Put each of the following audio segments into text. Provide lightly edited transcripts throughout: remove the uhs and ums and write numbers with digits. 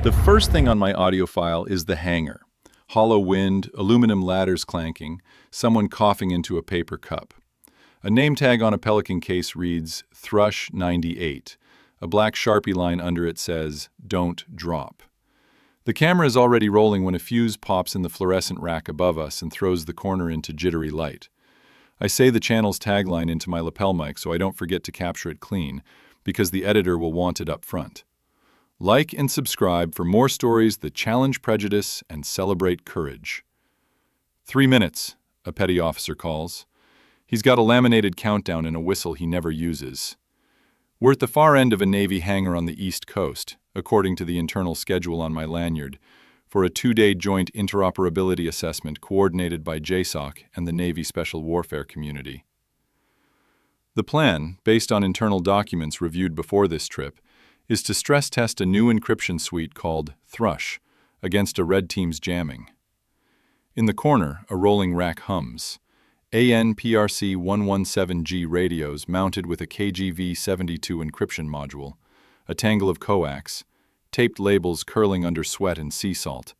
The first thing on my audio file is the hangar. Hollow wind, aluminum ladders clanking, someone coughing into a paper cup. A name tag on a Pelican case reads Thrush 98. A black Sharpie line under it says, "Don't drop." The camera is already rolling when a fuse pops in the fluorescent rack above us and throws the corner into jittery light. I say the channel's tagline into my lapel mic so I don't forget to capture it clean, because the editor will want it up front. Like and subscribe for more stories that challenge prejudice and celebrate courage. 3 minutes, a petty officer calls. He's got a laminated countdown and a whistle he never uses. We're at the far end of a Navy hangar on the East Coast, according to the internal schedule on my lanyard, for a 2-day joint interoperability assessment coordinated by JSOC and the Navy Special Warfare community. The plan, based on internal documents reviewed before this trip, is to stress test a new encryption suite called Thrush against a red team's jamming. In the corner, a rolling rack hums. ANPRC 117G radios mounted with a KGV-72 encryption module, a tangle of coax, taped labels curling under sweat and sea salt,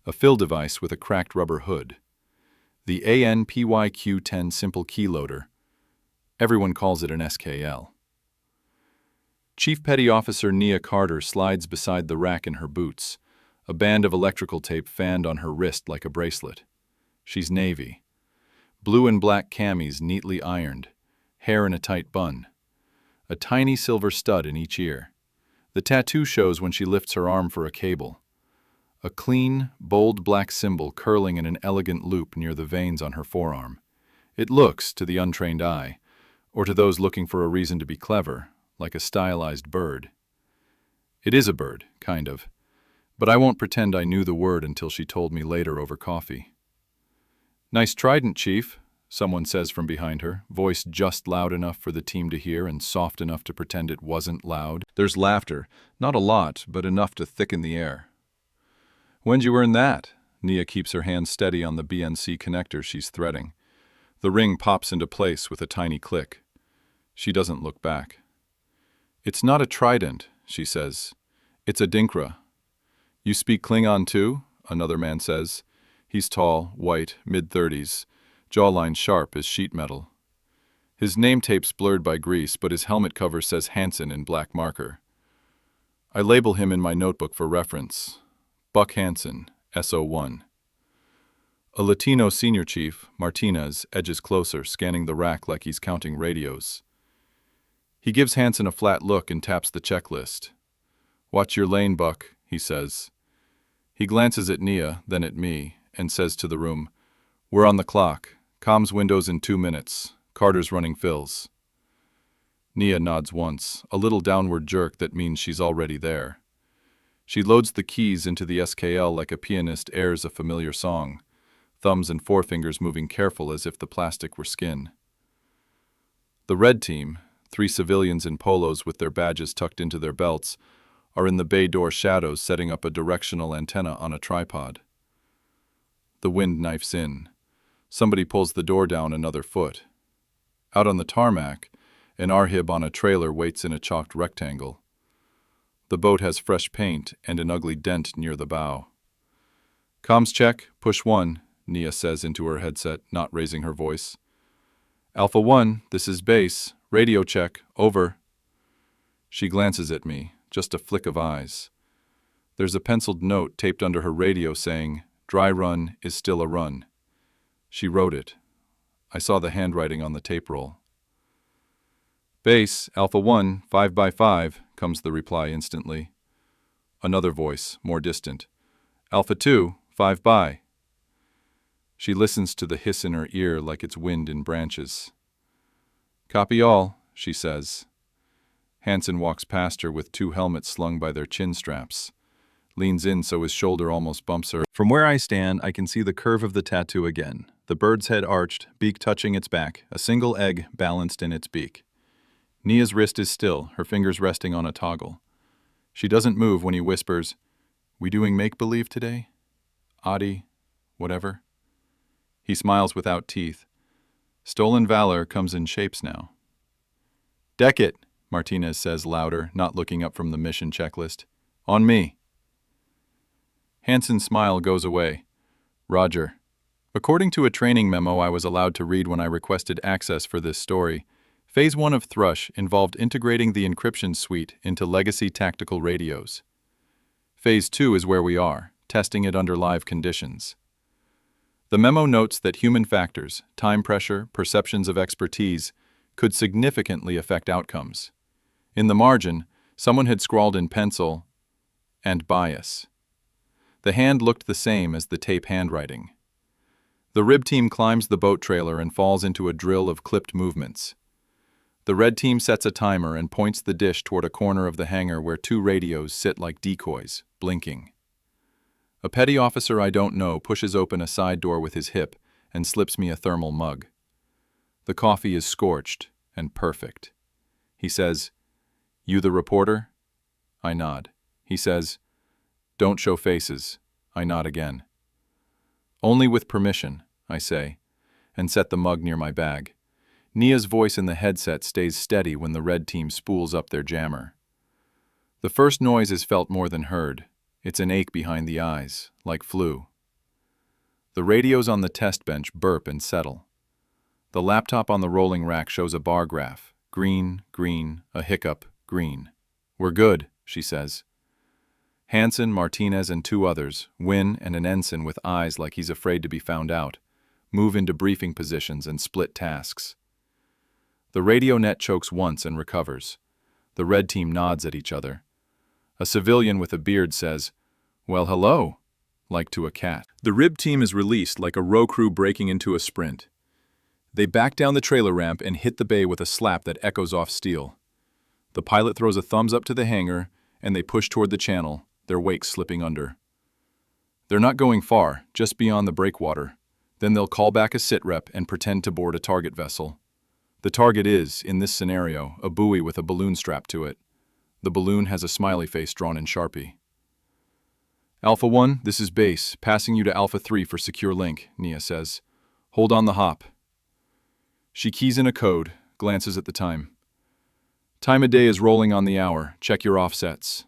a fill device with a cracked rubber hood. The ANPYQ-10 simple keyloader. Everyone calls it an SKL. Chief Petty Officer Nia Carter slides beside the rack in her boots, a band of electrical tape fanned on her wrist like a bracelet. She's Navy. Blue and black camis neatly ironed, hair in a tight bun. A tiny silver stud in each ear. The tattoo shows when she lifts her arm for a cable. A clean, bold black symbol curling in an elegant loop near the veins on her forearm. It looks, to the untrained eye, or to those looking for a reason to be clever, like a stylized bird. It is a bird, kind of, but I won't pretend I knew the word until she told me later over coffee. "Nice trident, Chief," someone says from behind her, voice just loud enough for the team to hear and soft enough to pretend it wasn't loud. There's laughter, not a lot, but enough to thicken the air. "When'd you earn that?" Nia keeps her hand steady on the BNC connector she's threading. The ring pops into place with a tiny click. She doesn't look back. "It's not a trident," she says. "It's a Dinkra." "You speak Klingon too?" another man says. He's tall, white, mid-30s, jawline sharp as sheet metal. His name tape's blurred by grease, but his helmet cover says Hansen in black marker. I label him in my notebook for reference. Buck Hansen, SO1. A Latino senior chief, Martinez, edges closer, scanning the rack like he's counting radios. He gives Hansen a flat look and taps the checklist. "Watch your lane, Buck," he says. He glances at Nia, then at me, and says to the room, "We're on the clock. Comms windows in 2 minutes. Carter's running fills." Nia nods once, a little downward jerk that means she's already there. She loads the keys into the SKL like a pianist airs a familiar song, thumbs and forefingers moving careful as if the plastic were skin. The red team, 3 civilians in polos with their badges tucked into their belts, are in the bay door shadows setting up a directional antenna on a tripod. The wind knifes in. Somebody pulls the door down another foot. Out on the tarmac, an Arhib on a trailer waits in a chalked rectangle. The boat has fresh paint and an ugly dent near the bow. "Comms check, push 1, Nia says into her headset, not raising her voice. "Alpha 1, this is base. Radio check, over." She glances at me, just a flick of eyes. There's a penciled note taped under her radio saying, "Dry run is still a run." She wrote it. I saw the handwriting on the tape roll. "Base, Alpha 1, 5x5, comes the reply instantly. Another voice, more distant. "Alpha 2, 5 by." She listens to the hiss in her ear like it's wind in branches. "Copy all," she says. Hansen walks past her with 2 helmets slung by their chin straps. Leans in so his shoulder almost bumps her. From where I stand, I can see the curve of the tattoo again. The bird's head arched, beak touching its back, a single egg balanced in its beak. Nia's wrist is still, her fingers resting on a toggle. She doesn't move when he whispers, "We doing make-believe today? Adi, whatever?" He smiles without teeth. Stolen valor comes in shapes now. "Deck it," Martinez says louder, not looking up from the mission checklist. "On me." Hansen's smile goes away. Roger. According to a training memo I was allowed to read when I requested access for this story, Phase 1 of Thrush involved integrating the encryption suite into legacy tactical radios. Phase 2 is where we are, testing it under live conditions. The memo notes that human factors, time pressure, perceptions of expertise, could significantly affect outcomes. In the margin, someone had scrawled in pencil, "and bias." The hand looked the same as the tape handwriting. The RIB team climbs the boat trailer and falls into a drill of clipped movements. The red team sets a timer and points the dish toward a corner of the hangar where 2 radios sit like decoys, blinking. A petty officer I don't know pushes open a side door with his hip and slips me a thermal mug. The coffee is scorched and perfect. He says, "You the reporter?" I nod. He says, "Don't show faces." I nod again. "Only with permission," I say, and set the mug near my bag. Nia's voice in the headset stays steady when the red team spools up their jammer. The first noise is felt more than heard. It's an ache behind the eyes, like flu. The radios on the test bench burp and settle. The laptop on the rolling rack shows a bar graph. Green, green, a hiccup, green. "We're good," she says. Hansen, Martinez, and 2 others, Wynn and an ensign with eyes like he's afraid to be found out, move into briefing positions and split tasks. The radio net chokes once and recovers. The red team nods at each other. A civilian with a beard says, "Well, hello," like to a cat. The RIB team is released like a row crew breaking into a sprint. They back down the trailer ramp and hit the bay with a slap that echoes off steel. The pilot throws a thumbs up to the hangar, and they push toward the channel, their wakes slipping under. They're not going far, just beyond the breakwater. Then they'll call back a sitrep and pretend to board a target vessel. The target is, in this scenario, a buoy with a balloon strapped to it. The balloon has a smiley face drawn in Sharpie. "Alpha 1, this is base, passing you to Alpha 3 for secure link," Nia says. "Hold on the hop." She keys in a code, glances at the time. "Time of day is rolling on the hour. Check your offsets."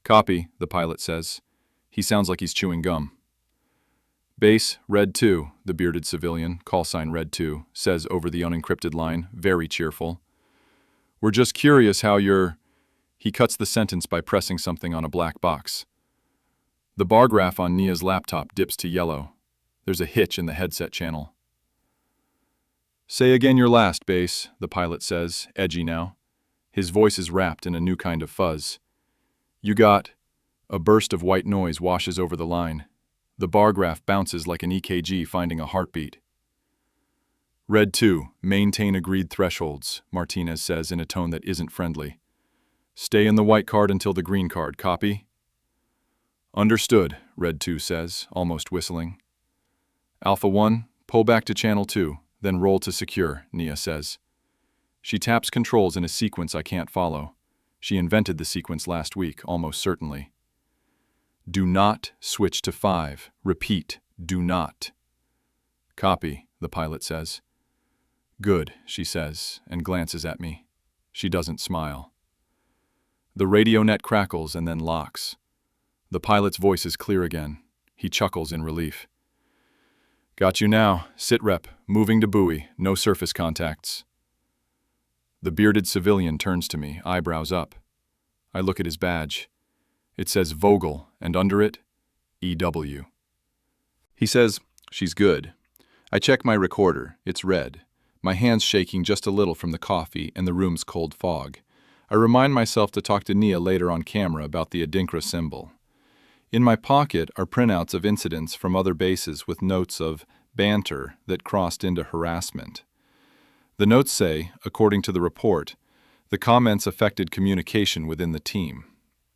"Copy," the pilot says. He sounds like he's chewing gum. "Base, Red 2, the bearded civilian, callsign Red 2, says over the unencrypted line, very cheerful. "We're just curious how you're—" He cuts the sentence by pressing something on a black box. The bar graph on Nia's laptop dips to yellow. There's a hitch in the headset channel. "Say again your last, Base," the pilot says, edgy now. His voice is wrapped in a new kind of fuzz. "You got—" A burst of white noise washes over the line. The bar graph bounces like an EKG finding a heartbeat. "Red 2, maintain agreed thresholds," Martinez says in a tone that isn't friendly. "Stay in the white card until the green card, copy?" "Understood," Red 2 says, almost whistling. "Alpha 1, pull back to channel 2, then roll to secure," Nia says. She taps controls in a sequence I can't follow. She invented the sequence last week, almost certainly. "Do not switch to 5. Repeat, do not." "Copy," the pilot says. "Good," she says, and glances at me. She doesn't smile. The radio net crackles and then locks. The pilot's voice is clear again. He chuckles in relief. "Got you now. Sitrep, moving to buoy, no surface contacts." The bearded civilian turns to me, eyebrows up. I look at his badge. It says Vogel, and under it, EW. He says, "She's good." I check my recorder. It's red. My hands shaking just a little from the coffee and the room's cold fog. I remind myself to talk to Nia later on camera about the Adinkra symbol. In my pocket are printouts of incidents from other bases with notes of banter that crossed into harassment. The notes say, according to the report, the comments affected communication within the team.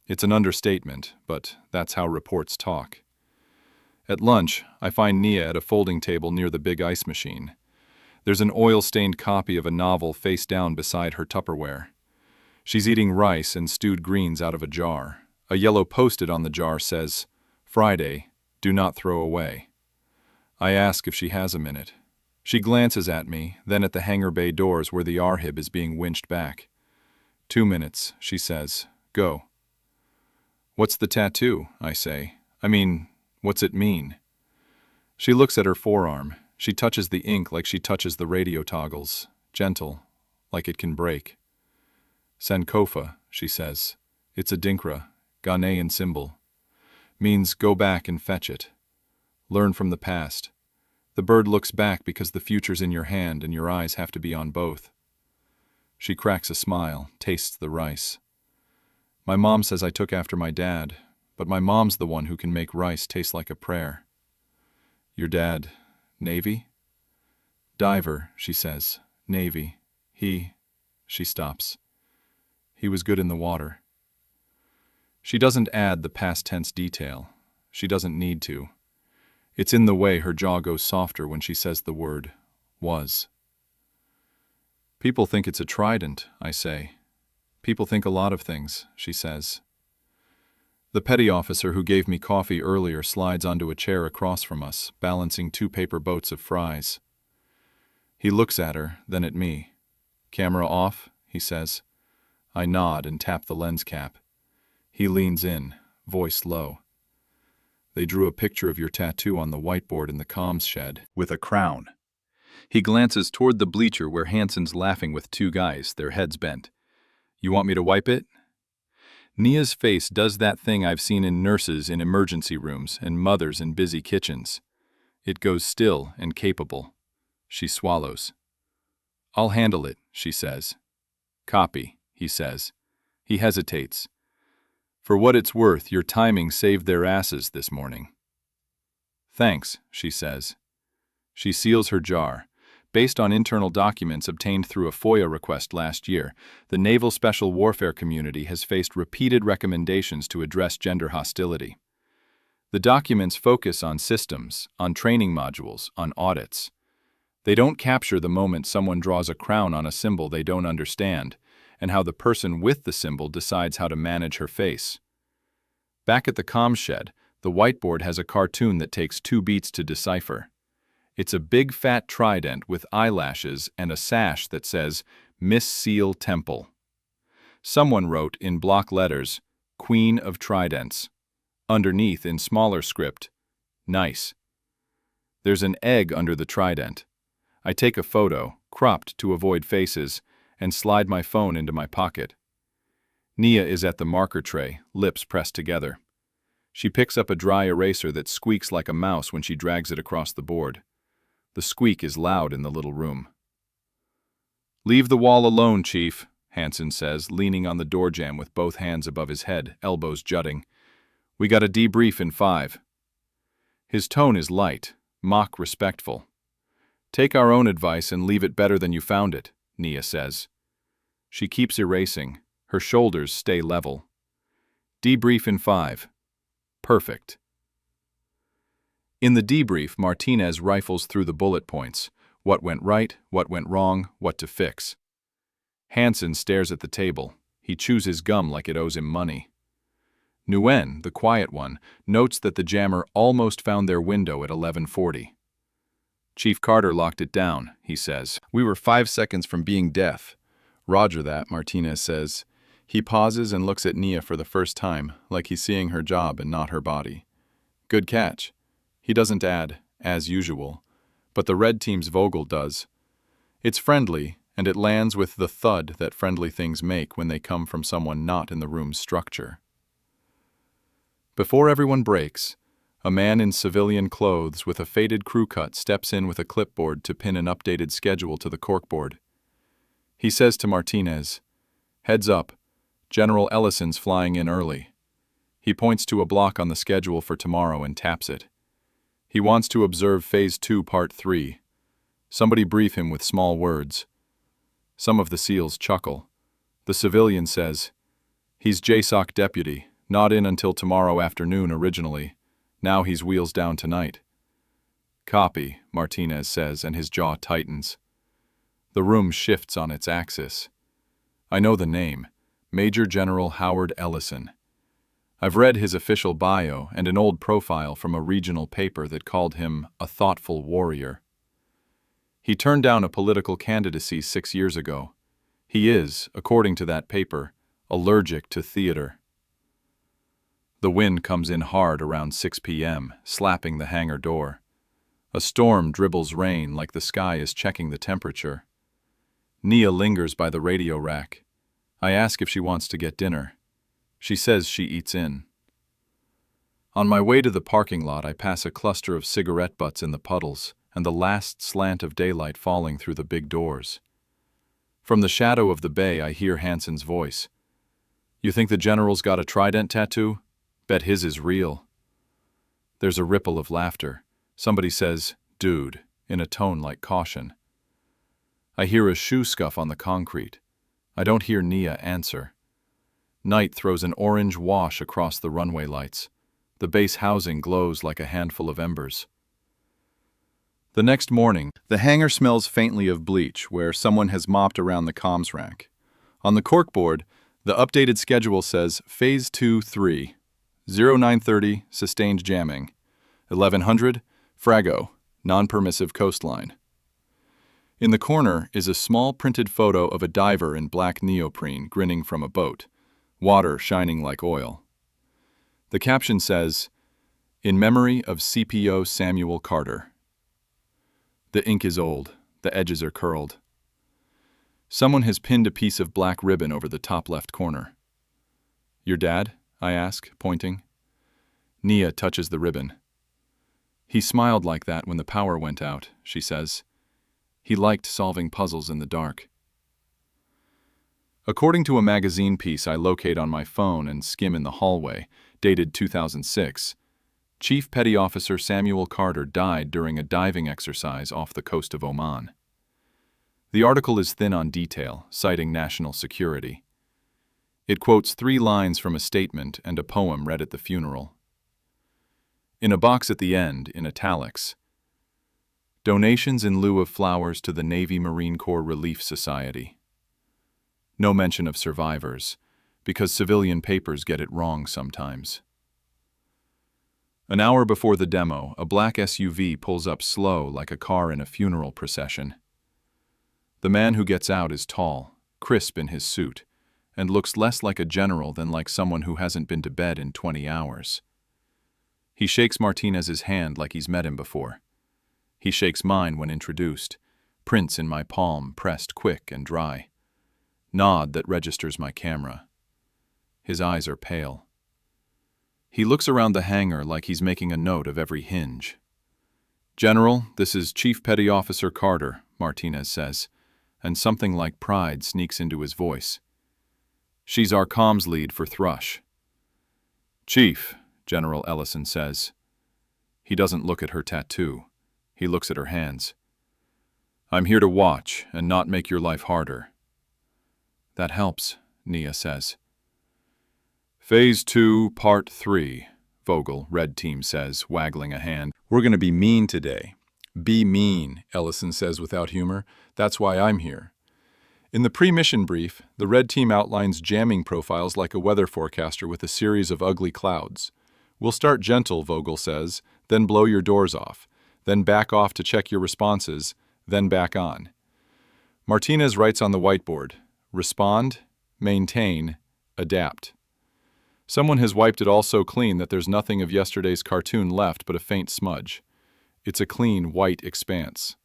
It's an understatement, but that's how reports talk. At lunch, I find Nia at a folding table near the big ice machine. There's an oil-stained copy of a novel face down beside her Tupperware. She's eating rice and stewed greens out of a jar. A yellow post-it on the jar says, "Friday, do not throw away." I ask if she has a minute. She glances at me, then at the hangar bay doors where the RHIB is being winched back. 2 minutes, she says. Go. "What's the tattoo?" I say. I mean, what's it mean? She looks at her forearm. She touches the ink like she touches the radio toggles, gentle, like it can break. Sankofa, she says. It's a Dinkra, Ghanaian symbol. Means go back and fetch it. Learn from the past. The bird looks back because the future's in your hand and your eyes have to be on both. She cracks a smile, tastes the rice. My mom says I took after my dad, but my mom's the one who can make rice taste like a prayer. Your dad, Navy? Diver, she says. Navy. She stops. He was good in the water. She doesn't add the past tense detail. She doesn't need to. It's in the way her jaw goes softer when she says the word was. People think it's a trident, I say. People think a lot of things, she says. The petty officer who gave me coffee earlier slides onto a chair across from us, balancing 2 paper boats of fries. He looks at her, then at me. Camera off, he says. I nod and tap the lens cap. He leans in, voice low. They drew a picture of your tattoo on the whiteboard in the comms shed, with a crown. He glances toward the bleacher where Hansen's laughing with 2 guys, their heads bent. You want me to wipe it? Nia's face does that thing I've seen in nurses in emergency rooms and mothers in busy kitchens. It goes still and capable. She swallows. I'll handle it, she says. Copy, he says. He hesitates. For what it's worth, your timing saved their asses this morning. Thanks, she says. She seals her jar. Based on internal documents obtained through a FOIA request last year, the Naval Special Warfare community has faced repeated recommendations to address gender hostility. The documents focus on systems, on training modules, on audits. They don't capture the moment someone draws a crown on a symbol they don't understand, and how the person with the symbol decides how to manage her face. Back at the comms shed, the whiteboard has a cartoon that takes 2 beats to decipher. It's a big fat trident with eyelashes and a sash that says, Miss Seal Temple. Someone wrote in block letters, Queen of Tridents. Underneath, in smaller script, nice. There's an egg under the trident. I take a photo, cropped to avoid faces, and slide my phone into my pocket. Nia is at the marker tray, lips pressed together. She picks up a dry eraser that squeaks like a mouse when she drags it across the board. The squeak is loud in the little room. Leave the wall alone, Chief, Hansen says, leaning on the door jamb with both hands above his head, elbows jutting. We got a debrief in 5. His tone is light, mock respectful. Take our own advice and leave it better than you found it, Nia says. She keeps erasing. Her shoulders stay level. Debrief in 5. Perfect. In the debrief, Martinez rifles through the bullet points. What went right, what went wrong, what to fix. Hansen stares at the table. He chews his gum like it owes him money. Nguyen, the quiet one, notes that the jammer almost found their window at 11:40. Chief Carter locked it down, he says. We were 5 seconds from being deaf. Roger that, Martinez says. He pauses and looks at Nia for the first time, like he's seeing her job and not her body. Good catch. He doesn't add, as usual, but the red team's Vogel does. It's friendly, and it lands with the thud that friendly things make when they come from someone not in the room's structure. Before everyone breaks, a man in civilian clothes with a faded crew cut steps in with a clipboard to pin an updated schedule to the corkboard. He says to Martinez, Heads up, General Ellison's flying in early. He points to a block on the schedule for tomorrow and taps it. He wants to observe Phase 2, Part 3. Somebody brief him with small words. Some of the SEALs chuckle. The civilian says, He's JSOC deputy, not in until tomorrow afternoon originally. Now he's wheels down tonight. Copy, Martinez says, and his jaw tightens. The room shifts on its axis. I know the name, Major General Howard Ellison. I've read his official bio and an old profile from a regional paper that called him a thoughtful warrior. He turned down a political candidacy 6 years ago. He is, according to that paper, allergic to theater. The wind comes in hard around 6 p.m., slapping the hangar door. A storm dribbles rain like the sky is checking the temperature. Nia lingers by the radio rack. I ask if she wants to get dinner. She says she eats in. On my way to the parking lot, I pass a cluster of cigarette butts in the puddles and the last slant of daylight falling through the big doors. From the shadow of the bay, I hear Hansen's voice. You think the general's got a trident tattoo? Bet his is real. There's a ripple of laughter. Somebody says, "Dude," in a tone like caution. I hear a shoe scuff on the concrete. I don't hear Nia answer. Night throws an orange wash across the runway lights. The base housing glows like a handful of embers. The next morning, the hangar smells faintly of bleach where someone has mopped around the comms rack. On the corkboard, the updated schedule says Phase 2-3, 0930, sustained jamming, 1100, Frago, non-permissive coastline. In the corner is a small printed photo of a diver in black neoprene grinning from a boat, water shining like oil. The caption says, "In memory of CPO Samuel Carter." The ink is old, the edges are curled. Someone has pinned a piece of black ribbon over the top left corner. Your dad? I ask, pointing. Nia touches the ribbon. He smiled like that when the power went out, she says. He liked solving puzzles in the dark. According to a magazine piece I locate on my phone and skim in the hallway, dated 2006, Chief Petty Officer Samuel Carter died during a diving exercise off the coast of Oman. The article is thin on detail, citing national security. It quotes 3 lines from a statement and a poem read at the funeral. In a box at the end, in italics, donations in lieu of flowers to the Navy Marine Corps Relief Society. No mention of survivors, because civilian papers get it wrong sometimes. An hour before the demo, a black SUV pulls up slow like a car in a funeral procession. The man who gets out is tall, crisp in his suit, and looks less like a general than like someone who hasn't been to bed in 20 hours. He shakes Martinez's hand like he's met him before. He shakes mine when introduced, prints in my palm pressed quick and dry. Nod that registers my camera. His eyes are pale. He looks around the hangar like he's making a note of every hinge. General, this is Chief Petty Officer Carter, Martinez says, and something like pride sneaks into his voice. She's our comms lead for Thrush. Chief, General Ellison says. He doesn't look at her tattoo. He looks at her hands. I'm here to watch and not make your life harder. That helps, Nia says. Phase 2, Part 3, Vogel, Red Team says, waggling a hand. We're going to be mean today. Be mean, Ellison says without humor. That's why I'm here. In the pre-mission brief, the Red Team outlines jamming profiles like a weather forecaster with a series of ugly clouds. We'll start gentle, Vogel says, then blow your doors off, then back off to check your responses, then back on. Martinez writes on the whiteboard, respond, maintain, adapt. Someone has wiped it all so clean that there's nothing of yesterday's cartoon left but a faint smudge. It's a clean, white expanse.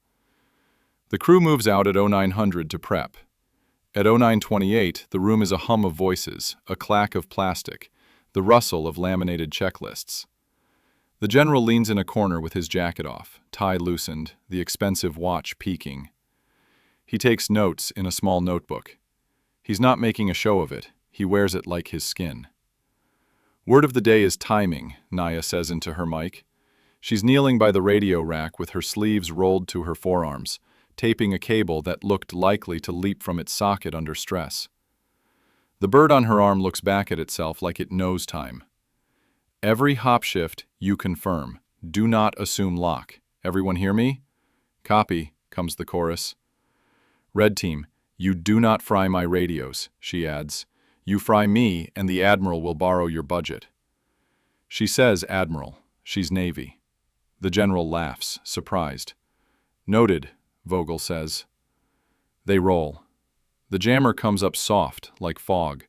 The crew moves out at 0900 to prep. At 0928, the room is a hum of voices, a clack of plastic, the rustle of laminated checklists. The general leans in a corner with his jacket off, tie loosened, the expensive watch peaking. He takes notes in a small notebook. He's not making a show of it. He wears it like his skin. Word of the day is timing, Nia says into her mic. She's kneeling by the radio rack with her sleeves rolled to her forearms, taping a cable that looked likely to leap from its socket under stress. The bird on her arm looks back at itself like it knows time. Every hop shift, you confirm. Do not assume lock. Everyone hear me? Copy, comes the chorus. Red Team, you do not fry my radios, she adds. You fry me, and the Admiral will borrow your budget. She says Admiral. She's Navy. The General laughs, surprised. Noted, Vogel says. They roll. The jammer comes up soft, like fog,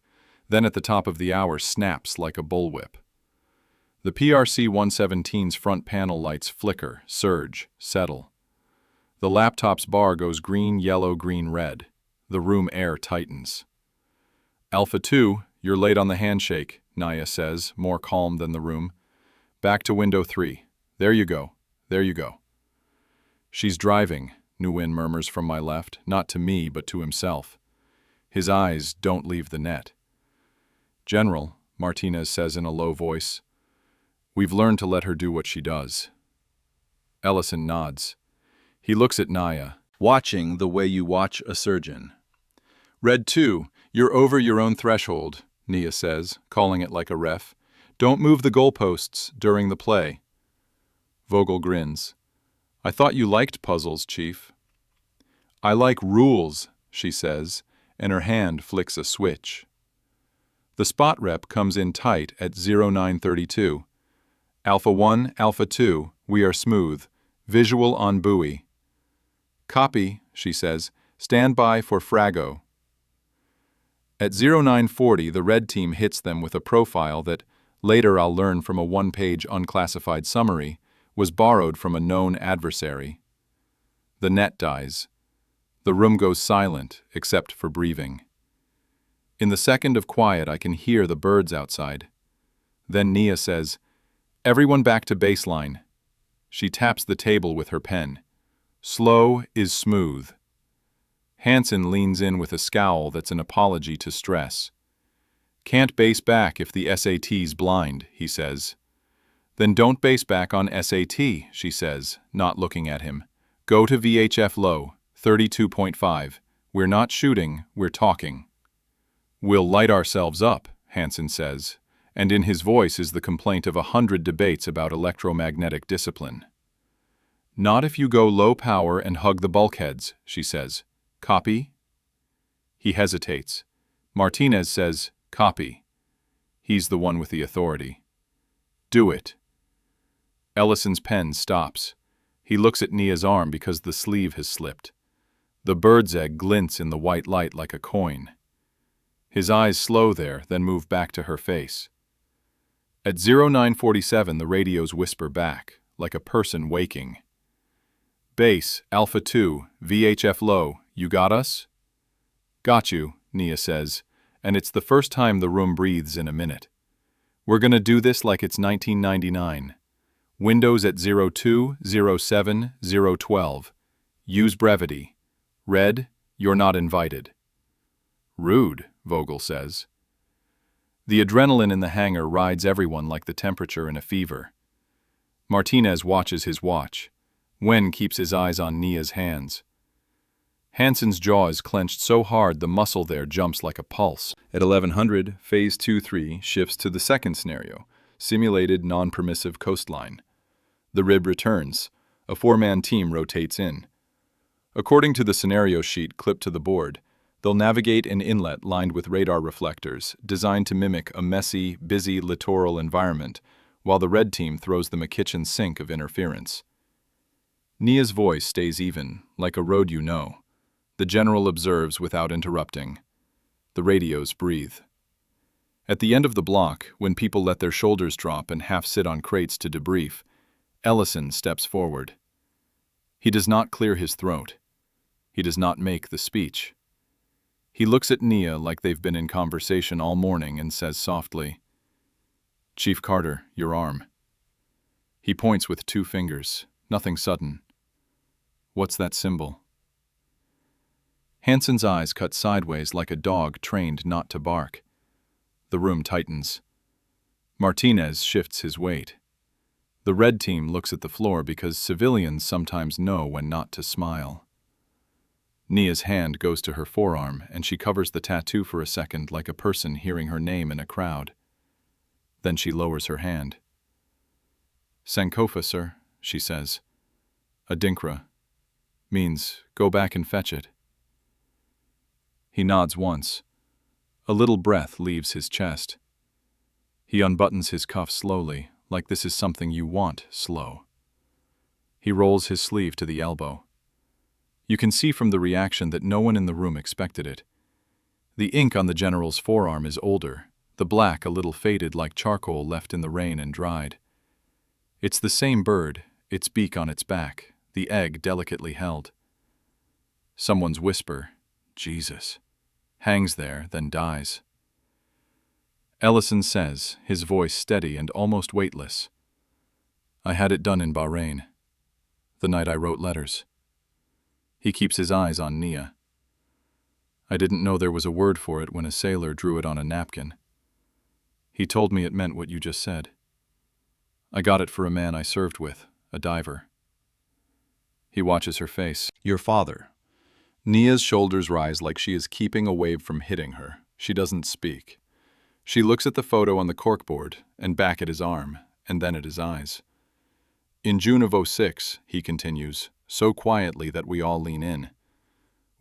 then at the top of the hour snaps like a bullwhip. The PRC-117's front panel lights flicker, surge, settle. The laptop's bar goes green, yellow, green, red. The room air tightens. Alpha 2, you're late on the handshake, Naya says, more calm than the room. Back to window 3. There you go. There you go. She's driving, Nguyen murmurs from my left, not to me but to himself. His eyes don't leave the net. General, Martinez says in a low voice, we've learned to let her do what she does. Ellison nods. He looks at Naya, watching the way you watch a surgeon. Red 2, you're over your own threshold, Nia says, calling it like a ref. Don't move the goalposts during the play. Vogel grins. I thought you liked puzzles, Chief. I like rules, she says, and her hand flicks a switch. The spot rep comes in tight at 0932. Alpha 1, Alpha 2, we are smooth. Visual on buoy. Copy, she says. Stand by for Frago. At 0940, the red team hits them with a profile that, later I'll learn from a one-page unclassified summary, was borrowed from a known adversary. The net dies. The room goes silent, except for breathing. In the second of quiet, I can hear the birds outside. Then Nia says, everyone back to baseline. She taps the table with her pen. Slow is smooth. Hansen leans in with a scowl that's an apology to stress. Can't base back if the SAT's blind, he says. Then don't base back on SAT, she says, not looking at him. Go to VHF low, 32.5. We're not shooting, we're talking. We'll light ourselves up, Hansen says, and in his voice is the complaint of 100 debates about electromagnetic discipline. Not if you go low power and hug the bulkheads, she says. Copy? He hesitates. Martinez says, copy. He's the one with the authority. Do it. Ellison's pen stops. He looks at Nia's arm because the sleeve has slipped. The bird's egg glints in the white light like a coin. His eyes slow there, then move back to her face. At 0947, the radios whisper back, like a person waking. Base, Alpha 2, VHF low, you got us? Got you, Nia says, and it's the first time the room breathes in a minute. We're gonna do this like it's 1999. Windows at 02, 07, 012. Use brevity. Red, you're not invited. Rude, Vogel says. The adrenaline in the hangar rides everyone like the temperature in a fever. Martinez watches his watch. Wen keeps his eyes on Nia's hands. Hansen's jaw is clenched so hard the muscle there jumps like a pulse. At 1100, Phase 2-3 shifts to the second scenario, simulated non-permissive coastline. The rib returns. A four-man team rotates in. According to the scenario sheet clipped to the board, they'll navigate an inlet lined with radar reflectors, designed to mimic a messy, busy littoral environment, while the red team throws them a kitchen sink of interference. Nia's voice stays even, like a road you know. The general observes without interrupting. The radios breathe. At the end of the block, when people let their shoulders drop and half sit on crates to debrief, Ellison steps forward. He does not clear his throat. He does not make the speech. He looks at Nia like they've been in conversation all morning and says softly, Chief Carter, your arm. He points with 2 fingers, nothing sudden. What's that symbol? Hansen's eyes cut sideways like a dog trained not to bark. The room tightens. Martinez shifts his weight. The red team looks at the floor because civilians sometimes know when not to smile. Nia's hand goes to her forearm and she covers the tattoo for a second like a person hearing her name in a crowd. Then she lowers her hand. Sankofa, sir, she says. Adinkra. Means go back and fetch it. He nods once. A little breath leaves his chest. He unbuttons his cuff slowly, like this is something you want slow. He rolls his sleeve to the elbow. You can see from the reaction that no one in the room expected it. The ink on the general's forearm is older, the black a little faded like charcoal left in the rain and dried. It's the same bird, its beak on its back, the egg delicately held. Someone's whisper, Jesus, hangs there, then dies. Ellison says, his voice steady and almost weightless, I had it done in Bahrain, the night I wrote letters. He keeps his eyes on Nia. I didn't know there was a word for it when a sailor drew it on a napkin. He told me it meant what you just said. I got it for a man I served with, a diver. He watches her face. Your father. Nia's shoulders rise like she is keeping a wave from hitting her. She doesn't speak. She looks at the photo on the corkboard and back at his arm, and then at his eyes. In June of '06, he continues, so quietly that we all lean in.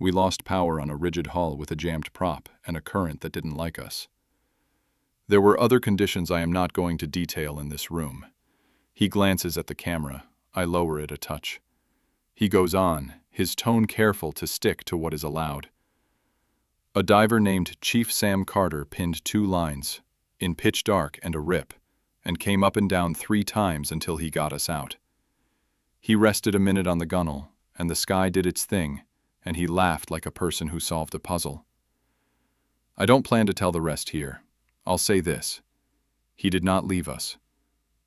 We lost power on a rigid hull with a jammed prop and a current that didn't like us. There were other conditions I am not going to detail in this room. He glances at the camera. I lower it a touch. He goes on, his tone careful to stick to what is allowed. A diver named Chief Sam Carter pinned 2 lines, in pitch dark and a rip, and came up and down 3 times until he got us out. He rested a minute on the gunwale, and the sky did its thing, and he laughed like a person who solved a puzzle. I don't plan to tell the rest here. I'll say this. He did not leave us.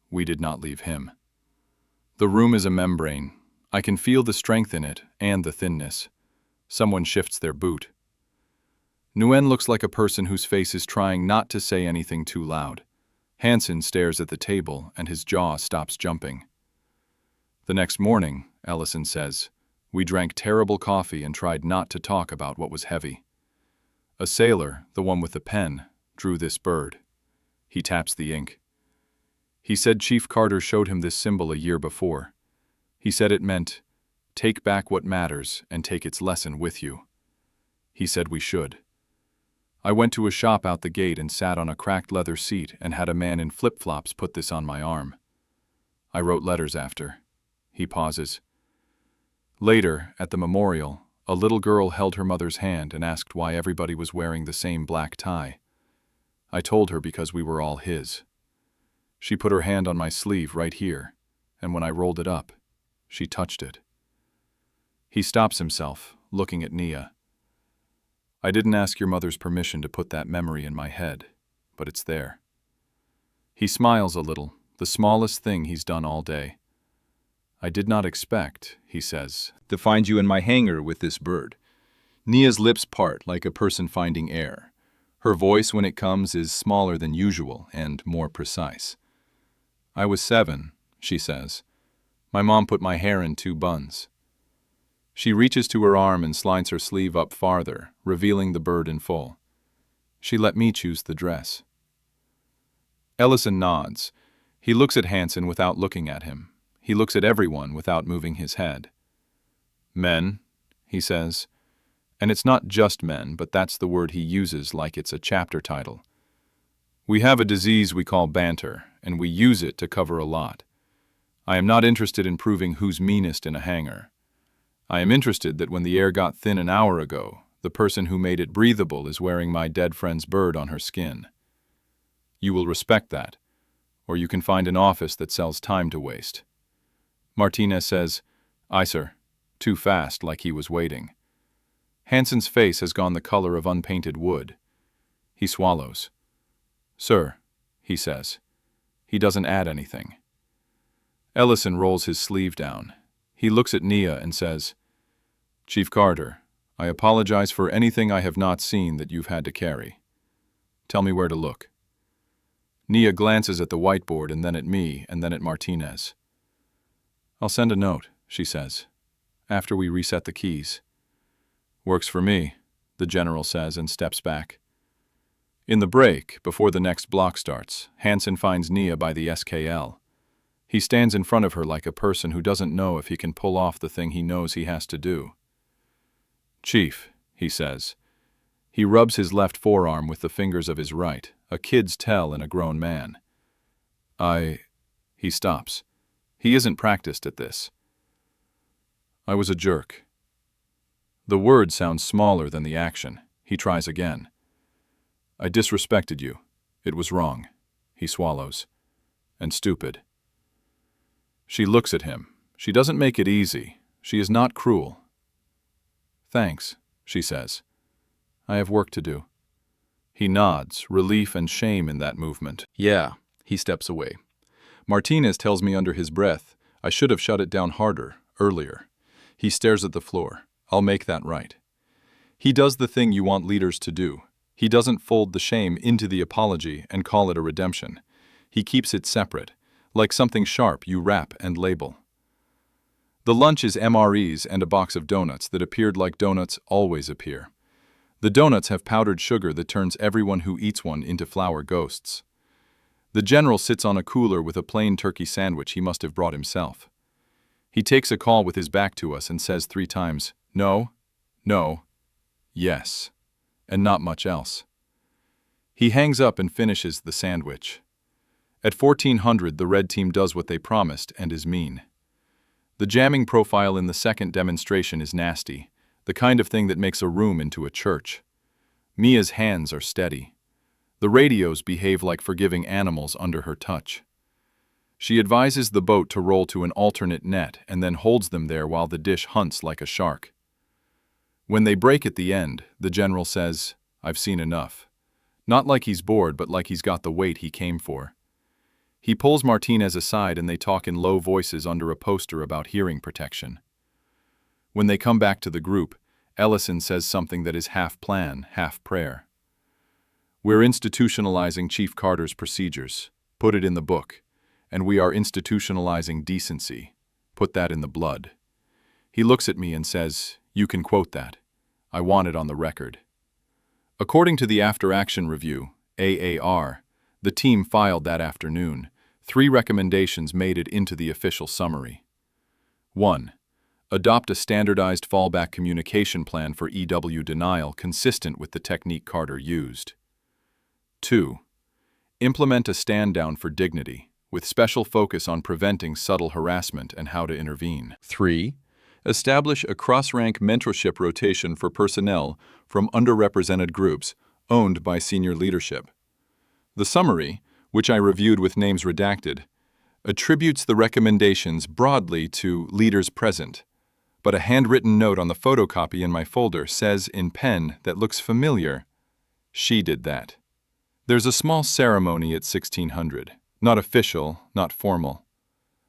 We did not leave him. The room is a membrane. I can feel the strength in it and the thinness. Someone shifts their boot. Nguyen looks like a person whose face is trying not to say anything too loud. Hansen stares at the table and his jaw stops jumping. The next morning, Ellison says, we drank terrible coffee and tried not to talk about what was heavy. A sailor, the one with the pen, drew this bird. He taps the ink. He said Chief Carter showed him this symbol a year before. He said it meant, take back what matters and take its lesson with you. He said we should. I went to a shop out the gate and sat on a cracked leather seat and had a man in flip-flops put this on my arm. I wrote letters after. He pauses. Later, at the memorial, a little girl held her mother's hand and asked why everybody was wearing the same black tie. I told her because we were all his. She put her hand on my sleeve right here, and when I rolled it up, she touched it. He stops himself, looking at Nia. I didn't ask your mother's permission to put that memory in my head, but it's there. He smiles a little, the smallest thing he's done all day. I did not expect, he says, to find you in my hangar with this bird. Nia's lips part like a person finding air. Her voice, when it comes, is smaller than usual and more precise. I was 7, she says. My mom put my hair in 2 buns. She reaches to her arm and slides her sleeve up farther, revealing the bird in full. She let me choose the dress. Ellison nods. He looks at Hansen without looking at him. He looks at everyone without moving his head. Men, he says. And it's not just men, but that's the word he uses like it's a chapter title. We have a disease we call banter, and we use it to cover a lot. I am not interested in proving who's meanest in a hangar. I am interested that when the air got thin an hour ago, the person who made it breathable is wearing my dead friend's bird on her skin. You will respect that, or you can find an office that sells time to waste. Martinez says, Aye, sir. Too fast, like he was waiting. Hansen's face has gone the color of unpainted wood. He swallows. Sir, he says. He doesn't add anything. Ellison rolls his sleeve down. He looks at Nia and says, Chief Carter, I apologize for anything I have not seen that you've had to carry. Tell me where to look. Nia glances at the whiteboard and then at me and then at Martinez. I'll send a note, she says, after we reset the keys. Works for me, the general says and steps back. In the break, before the next block starts, Hansen finds Nia by the SKL. He stands in front of her like a person who doesn't know if he can pull off the thing he knows he has to do. Chief, he says. He rubs his left forearm with the fingers of his right, a kid's tell in a grown man. He stops. He isn't practiced at this. I was a jerk. The word sounds smaller than the action. He tries again. I disrespected you. It was wrong. He swallows. And stupid. She looks at him. She doesn't make it easy. She is not cruel. Thanks, she says. I have work to do. He nods, relief and shame in that movement. Yeah, he steps away. Martinez tells me under his breath, I should have shut it down harder, earlier. He stares at the floor. I'll make that right. He does the thing you want leaders to do. He doesn't fold the shame into the apology and call it a redemption. He keeps it separate, like something sharp you wrap and label. The lunch is MREs and a box of donuts that appeared like donuts always appear. The donuts have powdered sugar that turns everyone who eats one into flour ghosts. The general sits on a cooler with a plain turkey sandwich he must have brought himself. He takes a call with his back to us and says 3 times, no, no, yes, and not much else. He hangs up and finishes the sandwich. At 1400, the red team does what they promised and is mean. The jamming profile in the second demonstration is nasty, the kind of thing that makes a room into a church. Mia's hands are steady. The radios behave like forgiving animals under her touch. She advises the boat to roll to an alternate net and then holds them there while the dish hunts like a shark. When they break at the end, the general says, I've seen enough. Not like he's bored, but like he's got the weight he came for. He pulls Martinez aside and they talk in low voices under a poster about hearing protection. When they come back to the group, Ellison says something that is half plan, half prayer. We're institutionalizing Chief Carter's procedures. Put it in the book. And we are institutionalizing decency. Put that in the blood. He looks at me and says, you can quote that. I want it on the record. According to the After Action Review, AAR, the team filed that afternoon. 3 recommendations made it into the official summary. 1. Adopt a standardized fallback communication plan for EW denial consistent with the technique Carter used. 2. Implement a stand-down for dignity, with special focus on preventing subtle harassment and how to intervene. 3. Establish a cross-rank mentorship rotation for personnel from underrepresented groups owned by senior leadership. The summary, which I reviewed with names redacted, attributes the recommendations broadly to leaders present, but a handwritten note on the photocopy in my folder says in pen that looks familiar, she did that. There's a small ceremony at 1600, not official, not formal.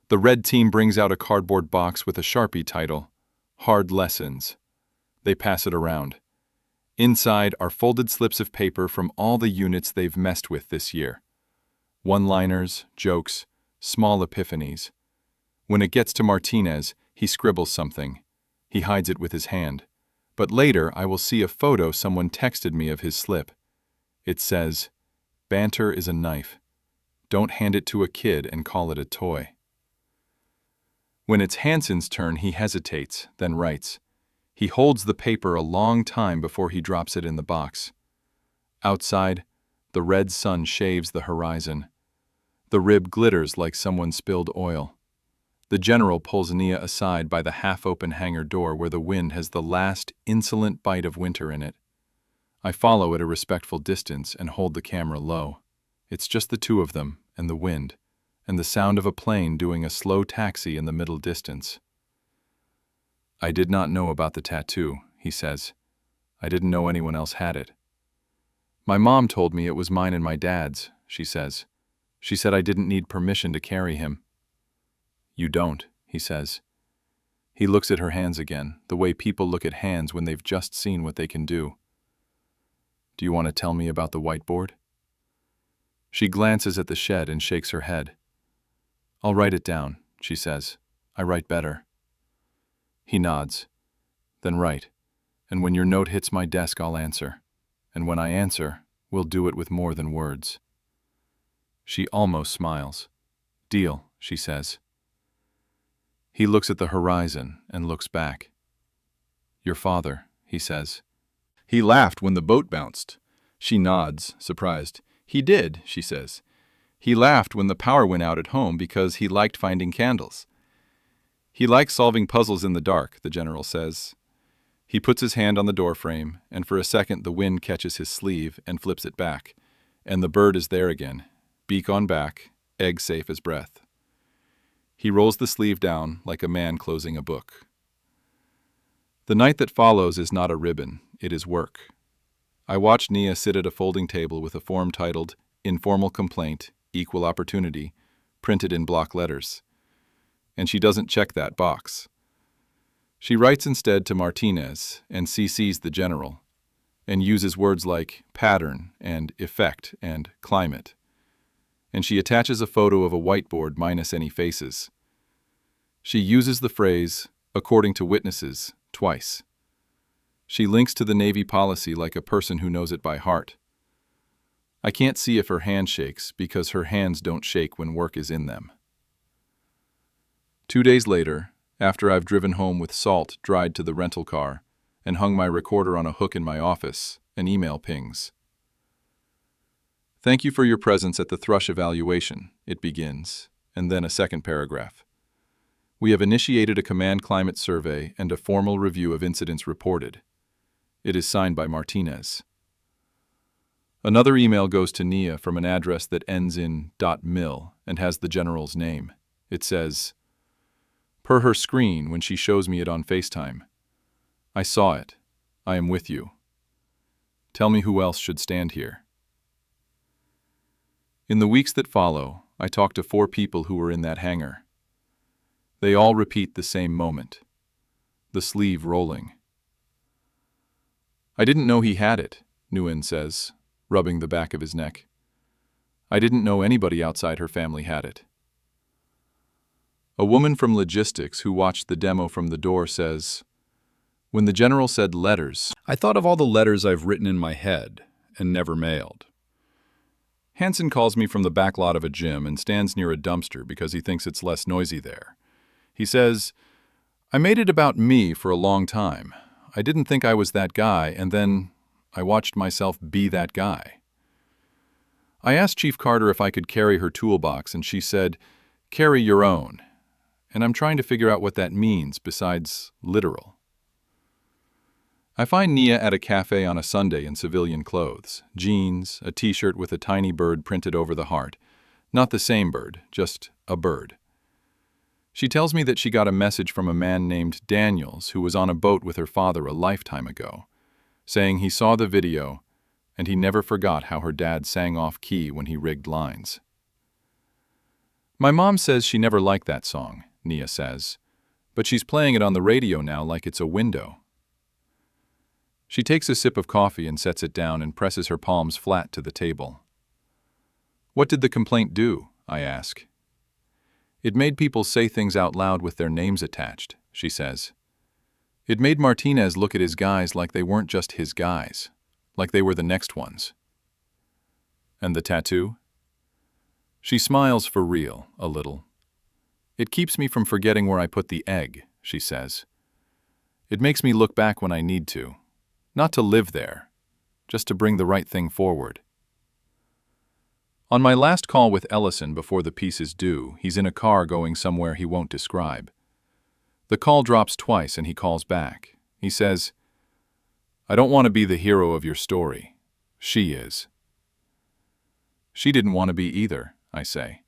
The red team brings out a cardboard box with a Sharpie title, Hard Lessons. They pass it around. Inside are folded slips of paper from all the units they've messed with this year. One-liners, jokes, small epiphanies. When it gets to Martinez, he scribbles something. He hides it with his hand. But later I will see a photo someone texted me of his slip. It says, banter is a knife. Don't hand it to a kid and call it a toy. When it's Hanson's turn, he hesitates, then writes. He holds the paper a long time before he drops it in the box. Outside, the red sun shaves the horizon. The rib glitters like someone spilled oil. The general pulls Nia aside by the half-open hangar door where the wind has the last insolent bite of winter in it. I follow at a respectful distance and hold the camera low. It's just the 2 of them and the wind, and the sound of a plane doing a slow taxi in the middle distance. I did not know about the tattoo, he says. I didn't know anyone else had it. My mom told me it was mine and my dad's, she says. She said I didn't need permission to carry him. You don't, he says. He looks at her hands again, the way people look at hands when they've just seen what they can do. Do you want to tell me about the whiteboard? She glances at the shed and shakes her head. I'll write it down, she says. I write better. He nods. Then write, and when your note hits my desk, I'll answer. And when I answer, we'll do it with more than words. She almost smiles. Deal, she says. He looks at the horizon and looks back. Your father, he says. He laughed when the boat bounced. She nods, surprised. He did, she says. He laughed when the power went out at home because he liked finding candles. He likes solving puzzles in the dark, the general says. He puts his hand on the doorframe, and for a second the wind catches his sleeve and flips it back, And the bird is there again, beak on back, egg safe as breath. He rolls the sleeve down like a man closing a book. The night that follows is not a ribbon, it is work. I watch Nia sit at a folding table with a form titled Informal Complaint, Equal Opportunity, printed in block letters. And she doesn't check that box. She writes instead to Martinez and CCs the general, and uses words like pattern and effect and climate. And she attaches a photo of a whiteboard minus any faces. She uses the phrase, according to witnesses, twice. She links to the Navy policy like a person who knows it by heart. I can't see if her hand shakes because her hands don't shake when work is in them. 2 days later, after I've driven home with salt dried to the rental car and hung my recorder on a hook in my office, an email pings. Thank you for your presence at the thrush evaluation, it begins, and then a second paragraph. We have initiated a command climate survey and a formal review of incidents reported. It is signed by Martinez. Another email goes to Nia from an address that ends in .mil and has the general's name. It says, per her screen when she shows me it on FaceTime, I saw it. I am with you. Tell me who else should stand here. In the weeks that follow, I talk to 4 people who were in that hangar. They all repeat the same moment. The sleeve rolling. I didn't know he had it, Nguyen says, rubbing the back of his neck. I didn't know anybody outside her family had it. A woman from logistics who watched the demo from the door says, when the general said letters, I thought of all the letters I've written in my head and never mailed. Hansen calls me from the back lot of a gym and stands near a dumpster because he thinks it's less noisy there. He says, I made it about me for a long time. I didn't think I was that guy, and then I watched myself be that guy. I asked Chief Carter if I could carry her toolbox, and she said, carry your own. And I'm trying to figure out what that means besides literal. I find Nia at a cafe on a Sunday in civilian clothes, jeans, a t-shirt with a tiny bird printed over the heart. Not the same bird, just a bird. She tells me that she got a message from a man named Daniels who was on a boat with her father a lifetime ago, saying he saw the video and he never forgot how her dad sang off key when he rigged lines. My mom says she never liked that song, Nia says, but she's playing it on the radio now like it's a window. She takes a sip of coffee and sets it down and presses her palms flat to the table. What did the complaint do? I ask. It made people say things out loud with their names attached, she says. It made Martinez look at his guys like they weren't just his guys, like they were the next ones. And the tattoo? She smiles for real, a little. It keeps me from forgetting where I put the egg, she says. It makes me look back when I need to. Not to live there, just to bring the right thing forward. On my last call with Ellison before the piece is due, he's in a car going somewhere he won't describe. The call drops twice and he calls back. He says, I don't want to be the hero of your story. She is. She didn't want to be either, I say.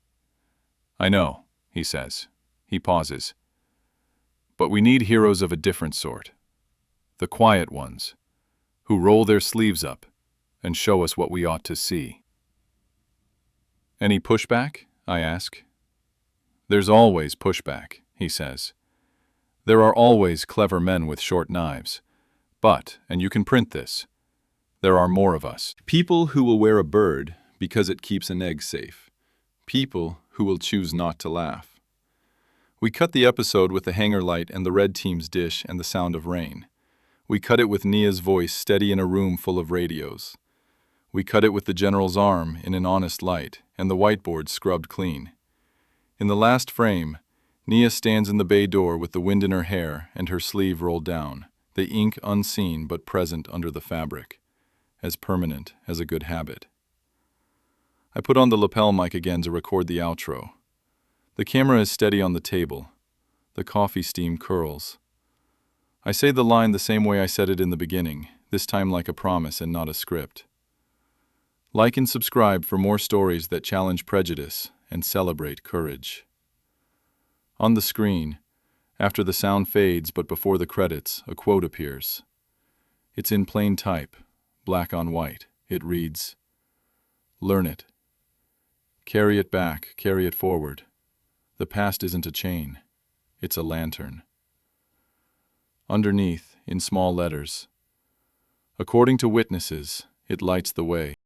I know, he says. He pauses. But we need heroes of a different sort. The quiet ones, who roll their sleeves up and show us what we ought to see. Any pushback? I ask. There's always pushback, he says. There are always clever men with short knives. But, and you can print this, there are more of us. People who will wear a bird because it keeps an egg safe. People who will choose not to laugh. We cut the episode with the hangar light and the red team's dish and the sound of rain. We cut it with Nia's voice steady in a room full of radios. We cut it with the general's arm in an honest light and the whiteboard scrubbed clean. In the last frame, Nia stands in the bay door with the wind in her hair and her sleeve rolled down, the ink unseen but present under the fabric, as permanent as a good habit. I put on the lapel mic again to record the outro. The camera is steady on the table. The coffee steam curls. I say the line the same way I said it in the beginning, this time like a promise and not a script. Like and subscribe for more stories that challenge prejudice and celebrate courage. On the screen, after the sound fades but before the credits, a quote appears. It's in plain type, black on white. It reads, "Learn it. Carry it back, carry it forward. The past isn't a chain, it's a lantern." Underneath, in small letters, "According to witnesses, it lights the way."